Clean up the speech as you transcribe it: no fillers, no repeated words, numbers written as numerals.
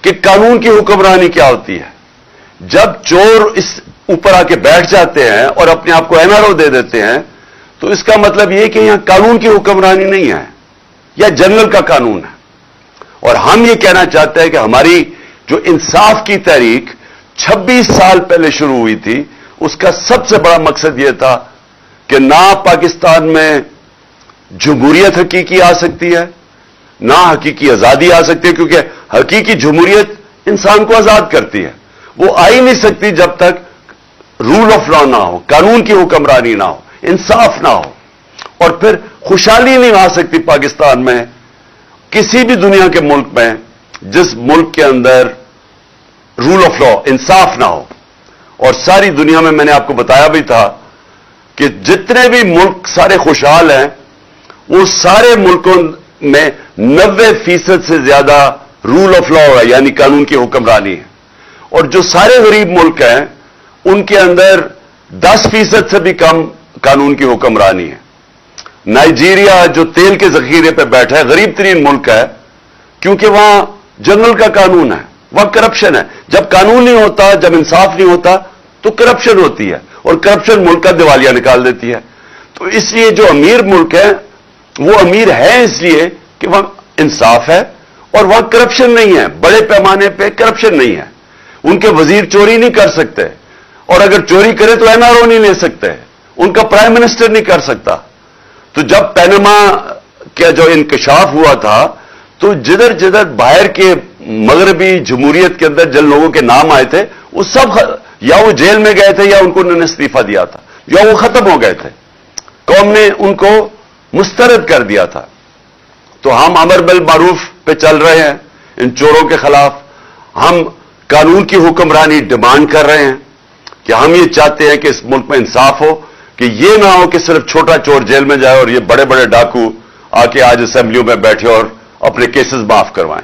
कि कानून की हुक्मरानी क्या होती है। जब चोर इस ऊपर आके बैठ जाते हैं और अपने आप को एनआरओ दे देते हैं, तो इसका मतलब यह कि यहां कानून की हुक्मरानी नहीं है, यह जनरल का कानून है। और हम ये कहना चाहते हैं कि हमारी जो इंसाफ की तहरीक 26 साल पहले शुरू हुई थी, उसका सबसे बड़ा मकसद यह था कि ना पाकिस्तान में जमहूरियत हकीकी आ सकती है, ना हकीकी आजादी आ सकती है, क्योंकि हकीकी जमहूरियत इंसान को आजाद करती है। वो आ ही नहीं सकती जब तक रूल ऑफ लॉ ना हो, कानून की हुक्मरानी ना हो, इंसाफ ना हो। और फिर खुशहाली नहीं आ सकती पाकिस्तान में, किसी भी दुनिया के मुल्क में, जिस मुल्क के अंदर रूल ऑफ लॉ, इंसाफ ना हो। और सारी दुनिया में मैंने आपको बताया भी था कि जितने भी मुल्क सारे खुशहाल हैं, वो सारे मुल्कों में 90% से ज्यादा रूल ऑफ लॉ है, यानी कानून की हुक्मरानी है। और जो सारे गरीब मुल्क हैं, उनके अंदर 10% से भी कम कानून की हुक्मरानी है। नाइजीरिया जो तेल के जखीरे पर बैठा है, गरीब तरीन मुल्क है, क्योंकि वहां जंगल का कानून है, वहां करप्शन है। जब कानून नहीं होता, जब इंसाफ नहीं होता, तो करप्शन होती है, और करप्शन मुल्क का दिवालिया निकाल देती है। तो इसलिए जो अमीर मुल्क है, वो अमीर है इसलिए कि वहां इंसाफ है और वहां करप्शन नहीं है, बड़े पैमाने पे करप्शन नहीं है। उनके वजीर चोरी नहीं कर सकते, और अगर चोरी करे तो एनआरओ नहीं ले सकते, उनका प्राइम मिनिस्टर नहीं कर सकता। तो जब पैनामा का जो इंकशाफ हुआ था, तो जिधर जिधर बाहर के मगरबी जमहूरियत के अंदर जिन लोगों के नाम आए थे, वो सब या वो जेल में गए थे, या उनको उन्होंने इस्तीफा दिया था, या वो खत्म हो गए थे, कौम ने उनको मुस्तरद कर दिया था। तो हम अमर बिल मारूफ पे चल रहे हैं, इन चोरों के खिलाफ हम कानून की हुक्मरानी डिमांड कर रहे हैं, कि हम ये चाहते हैं कि इस मुल्क में इंसाफ हो, कि ये ना हो कि सिर्फ छोटा चोर जेल में जाए और ये बड़े बड़े डाकू आके आज असेंबलियों में बैठे और अपने केसेस माफ करवाएं।